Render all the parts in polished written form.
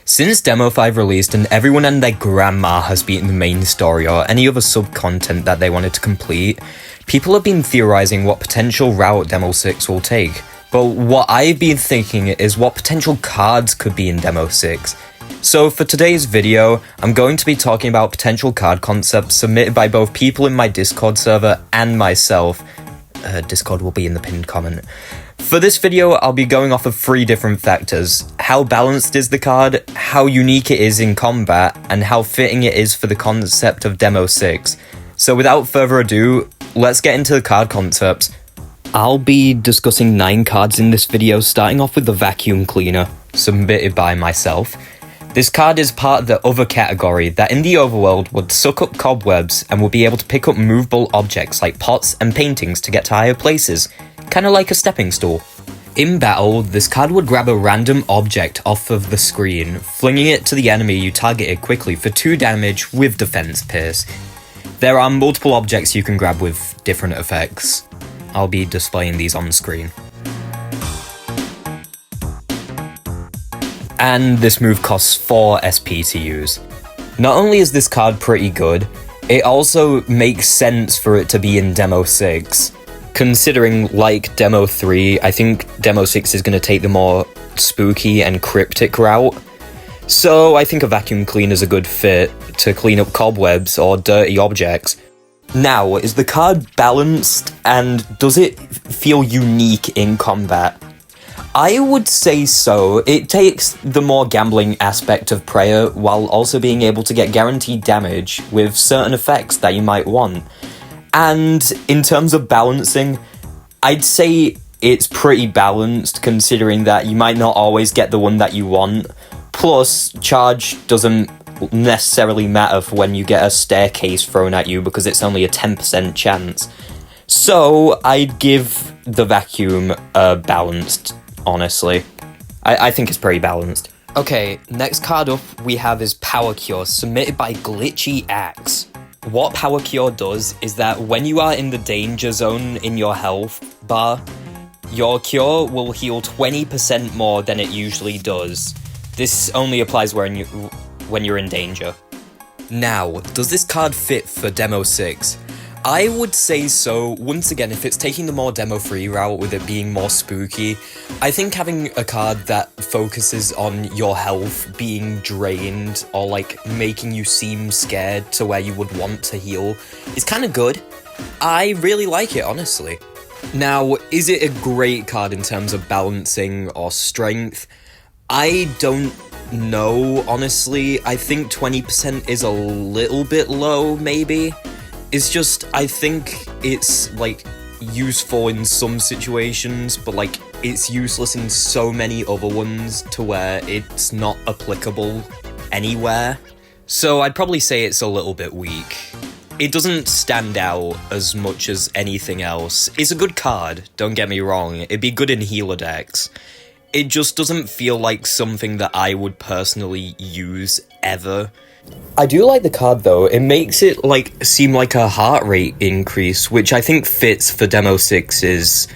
Since Demo 5 released and everyone and their grandma has beaten the main story or any other sub-content that they wanted to complete, people have been theorizing what potential route Demo 6 will take. But what I've been thinking is what potential cards could be in Demo 6. So for today's video, I'm going to be talking about potential card concepts submitted by both people in my Discord server and myself. Discord will be in the pinned comment. For this video, I'll be going off of 3 different factors: how balanced is the card, how unique it is in combat, and how fitting it is for the concept of Demo 6. So without further ado, let's get into the card concepts. I'll be discussing 9 cards in this video, starting off with the Vacuum Cleaner, submitted by myself. This card is part of the other category that in the overworld would suck up cobwebs and would be able to pick up movable objects like pots and paintings to get to higher places, kinda like a stepping stool. In battle, this card would grab a random object off of the screen, flinging it to the enemy you targeted quickly for 2 damage with Defense Pierce. There are multiple objects you can grab with different effects. I'll be displaying these on the screen. And this move costs 4 SP to use. Not only is this card pretty good, it also makes sense for it to be in Demo 6. Considering, like Demo 3, I think Demo 6 is going to take the more spooky and cryptic route. So I think a Vacuum Cleaner is a good fit to clean up cobwebs or dirty objects. Now, is the card balanced and does it feel unique in combat? I would say so. It takes the more gambling aspect of prayer while also being able to get guaranteed damage with certain effects that you might want. And in terms of balancing, I'd say it's pretty balanced considering that you might not always get the one that you want. Plus, charge doesn't necessarily matter for when you get a staircase thrown at you because it's only a 10% chance. So I'd give the vacuum a balanced, honestly. I think it's pretty balanced. Okay, next card up we have is Power Cure, submitted by Glitchy Axe. What Power Cure does is that when you are in the danger zone in your health bar, your cure will heal 20% more than it usually does. This only applies when you're in danger. Now, does this card fit for Demo 6? I would say so. Once again, if it's taking the more Demo 3 route with it being more spooky, I think having a card that focuses on your health being drained or like making you seem scared to where you would want to heal is kind of good. I really like it, honestly. Now, is it a great card in terms of balancing or strength? I don't know, honestly. I think 20% is a little bit low, maybe. It's just, I think it's, like, useful in some situations, but, like, it's useless in so many other ones to where it's not applicable anywhere. So I'd probably say it's a little bit weak. It doesn't stand out as much as anything else. It's a good card, don't get me wrong. It'd be good in healer decks. It just doesn't feel like something that I would personally use ever. I do like the card though. It makes it like seem like a heart rate increase, which I think fits for Demo 6 is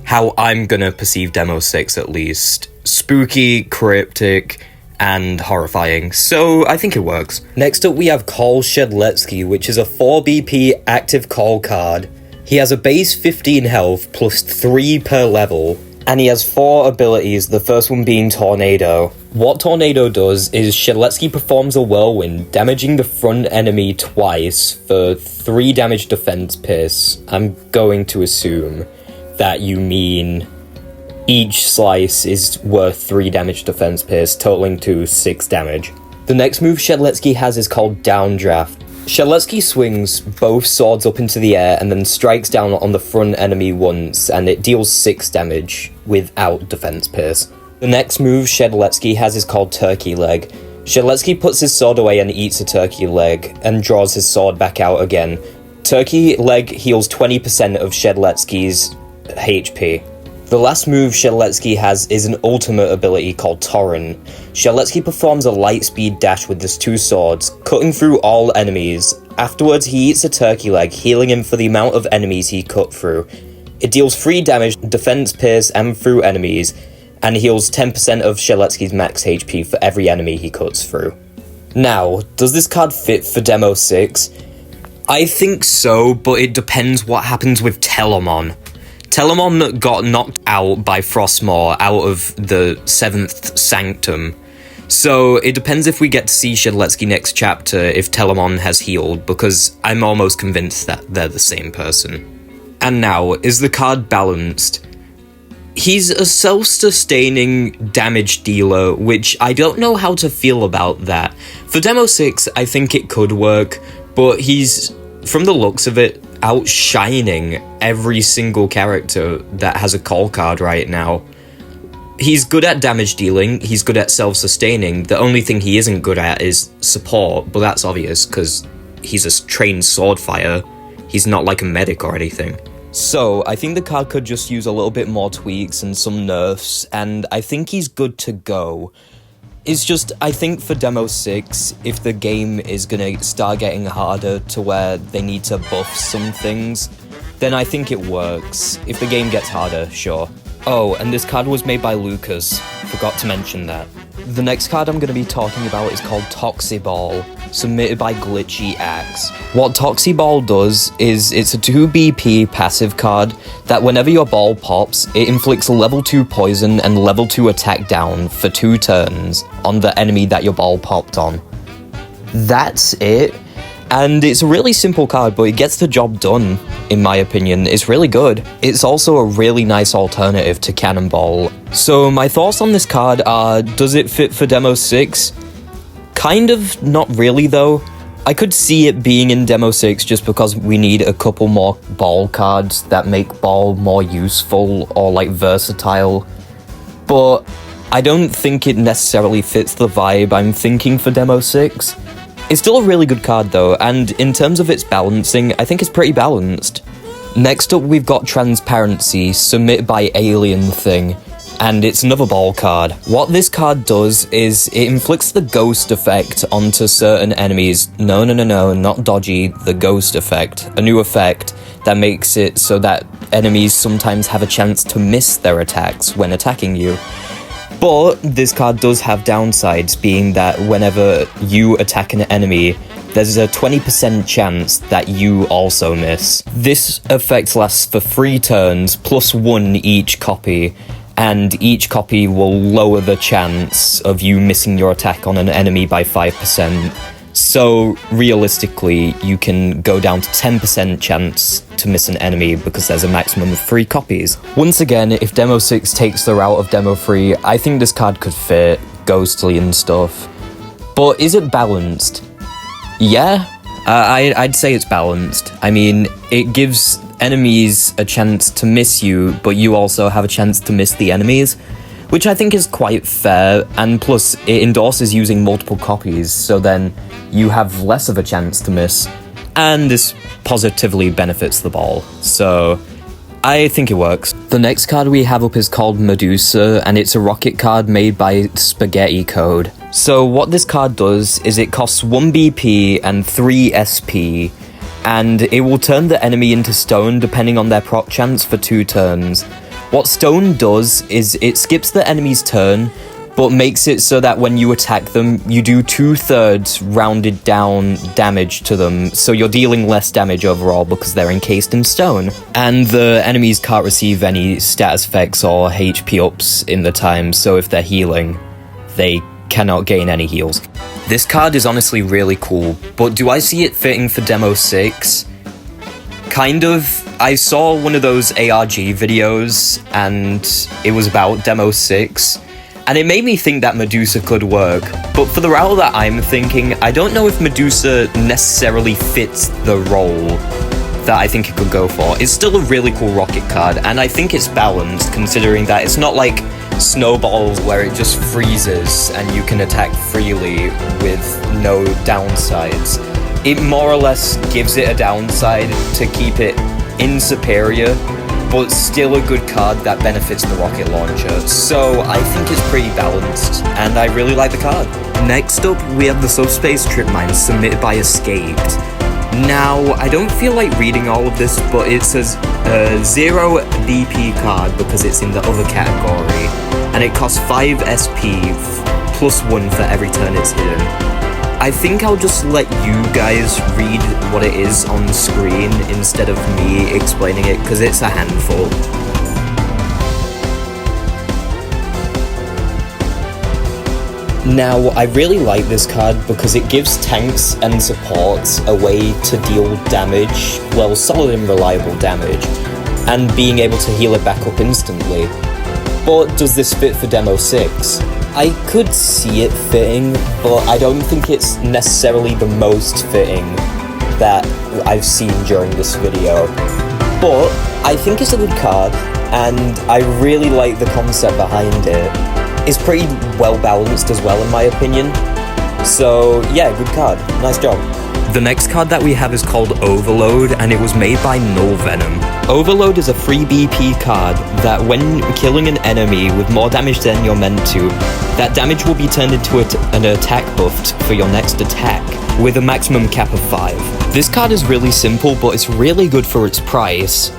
how I'm gonna perceive Demo 6 at least. Spooky, cryptic, and horrifying, so I think it works. Next up we have Call Shedletki, which is a 4 BP active call card. He has a base 15 health plus 3 per level. And he has 4 abilities, the first one being Tornado. What Tornado does is Shedletki performs a whirlwind, damaging the front enemy twice for 3 damage defense pierce. I'm going to assume that you mean each slice is worth 3 damage defense pierce, totaling to 6 damage. The next move Shedletki has is called Downdraft. Shedletki swings both swords up into the air and then strikes down on the front enemy once, and it deals 6 damage without defense pierce. The next move Shedletki has is called Turkey Leg. Shedletki puts his sword away and eats a turkey leg, and draws his sword back out again. Turkey Leg heals 20% of Shedletki's HP. The last move Shedletki has is an ultimate ability called Torrent. Shedletki performs a light speed dash with his 2 swords, cutting through all enemies. Afterwards, he eats a turkey leg, healing him for the amount of enemies he cut through. It deals 3 damage, defense, pierce, and through enemies, and heals 10% of Shedletki's max HP for every enemy he cuts through. Now, does this card fit for Demo 6? I think so, but it depends what happens with Telamon. Telamon got knocked out by Frostmaw out of the 7th Sanctum. So it depends if we get to see Shedletki next chapter if Telamon has healed, because I'm almost convinced that they're the same person. And now, is the card balanced? He's a self-sustaining damage dealer, which I don't know how to feel about that. For Demo 6, I think it could work, but he's, from the looks of it, outshining every single character that has a call card right now. He's good at damage dealing, he's good at self-sustaining, the only thing he isn't good at is support, but that's obvious, because he's a trained sword fighter. He's not like a medic or anything. So, I think the card could just use a little bit more tweaks and some nerfs, and I think he's good to go. It's just, I think for Demo 6, if the game is gonna start getting harder to where they need to buff some things, then I think it works. If the game gets harder, sure. Oh, and this card was made by Lucas. Forgot to mention that. The next card I'm going to be talking about is called Toxyball, submitted by Glitchy Axe. What Toxyball does is it's a 2 BP passive card that whenever your ball pops, it inflicts level 2 poison and level 2 attack down for 2 turns on the enemy that your ball popped on. That's it. And it's a really simple card, but it gets the job done, in my opinion. It's really good. It's also a really nice alternative to Cannonball. So my thoughts on this card are, does it fit for Demo 6? Kind of, not really though. I could see it being in Demo 6 just because we need a couple more ball cards that make ball more useful or like versatile. But I don't think it necessarily fits the vibe I'm thinking for Demo 6. It's still a really good card though, and in terms of its balancing, I think it's pretty balanced. Next up we've got Transparency, submitted by Alien Thing, and it's another ball card. What this card does is it inflicts the ghost effect onto certain enemies. No, not Dodgy, the ghost effect. A new effect that makes it so that enemies sometimes have a chance to miss their attacks when attacking you. But this card does have downsides, being that whenever you attack an enemy, there's a 20% chance that you also miss. This effect lasts for 3 turns, plus 1 each copy, and each copy will lower the chance of you missing your attack on an enemy by 5%. So, realistically, you can go down to 10% chance to miss an enemy because there's a maximum of 3 copies. Once again, if Demo 6 takes the route of Demo 3, I think this card could fit, ghostly and stuff. But is it balanced? Yeah, I'd say it's balanced. I mean, it gives enemies a chance to miss you, but you also have a chance to miss the enemies, which I think is quite fair, and plus it endorses using multiple copies, so then you have less of a chance to miss, and this positively benefits the ball, so I think it works. The next card we have up is called Medusa, and it's a rocket card made by Spaghetti Code. So what this card does is it costs 1 BP and 3 SP, and it will turn the enemy into stone depending on their proc chance for 2 turns. What stone does is it skips the enemy's turn, but makes it so that when you attack them, you do 2/3 rounded down damage to them, so you're dealing less damage overall because they're encased in stone. And the enemies can't receive any status effects or HP ups in the time, so if they're healing, they cannot gain any heals. This card is honestly really cool, but do I see it fitting for Demo 6? Kind of. I saw one of those ARG videos, and it was about Demo 6, and it made me think that Medusa could work, but for the route that I'm thinking, I don't know if Medusa necessarily fits the role that I think it could go for. It's still a really cool rocket card, and I think it's balanced, considering that it's not like Snowballs where it just freezes and you can attack freely with no downsides. It more or less gives it a downside to keep it in superior, but still a good card that benefits the rocket launcher. So I think it's pretty balanced, and I really like the card. Next up, we have the Subspace Trip Mine submitted by Escaped. Now, I don't feel like reading all of this, but it says 0 BP card because it's in the other category, and it costs 5 SP plus 1 for every turn it's hidden. I think I'll just let you guys read what it is on screen instead of me explaining it, because it's a handful. Now, I really like this card because it gives tanks and supports a way to deal damage, well, solid and reliable damage, and being able to heal it back up instantly. But does this fit for Demo 6? I could see it fitting, but I don't think it's necessarily the most fitting that I've seen during this video. But I think it's a good card, and I really like the concept behind it. It's pretty well balanced as well, in my opinion. So yeah, good card. Nice job. The next card that we have is called Overload, and it was made by Null Venom. Overload is a free BP card that when killing an enemy with more damage than you're meant to, that damage will be turned into an attack buff for your next attack, with a maximum cap of 5. This card is really simple, but it's really good for its price.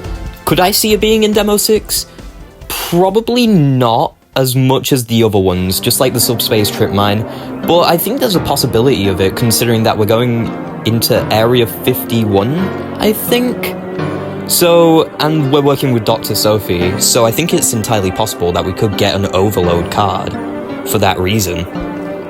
Could I see it being in Demo 6? Probably not as much as the other ones, just like the Subspace Trip Mine, but I think there's a possibility of it, considering that we're going into Area 51, I think? So, and we're working with Dr. Sophie, so I think it's entirely possible that we could get an Overload card for that reason.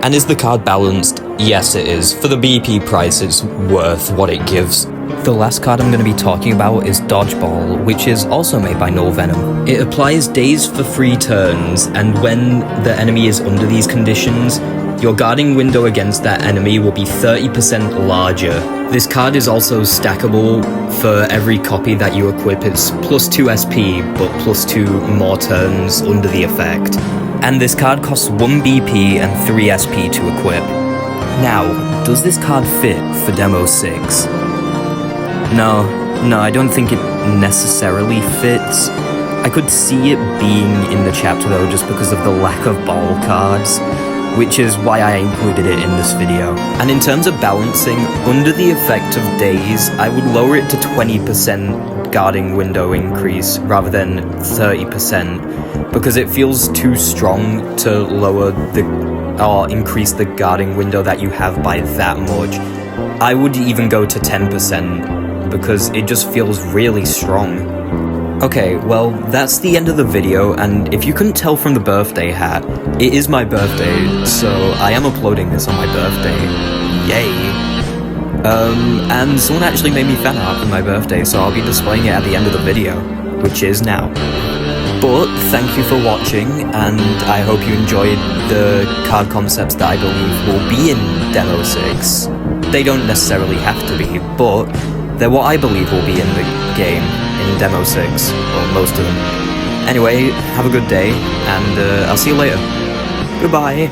And is the card balanced? Yes, it is. For the BP price, it's worth what it gives. The last card I'm going to be talking about is Dodgeball, which is also made by Null Venom. It applies daze for 3 turns, and when the enemy is under these conditions, your guarding window against that enemy will be 30% larger. This card is also stackable. For every copy that you equip, it's plus 2 SP, but plus 2 more turns under the effect. And this card costs 1 BP and 3 SP to equip. Now, does this card fit for Demo 6? No, I don't think it necessarily fits. I could see it being in the chapter though, just because of the lack of ball cards, which is why I included it in this video. And in terms of balancing, under the effect of daze, I would lower it to 20% guarding window increase rather than 30%, because it feels too strong to lower or increase the guarding window that you have by that much. I would even go to 10%, because it just feels really strong. Okay, well, that's the end of the video, and if you couldn't tell from the birthday hat, it is my birthday, so I am uploading this on my birthday. Yay! And someone actually made me fan art for my birthday, so I'll be displaying it at the end of the video, which is now. But thank you for watching, and I hope you enjoyed the card concepts that I believe will be in Demo 6. They don't necessarily have to be, but they're what I believe will be in the game in Demo 6, or most of them. Anyway, have a good day, and I'll see you later. Goodbye!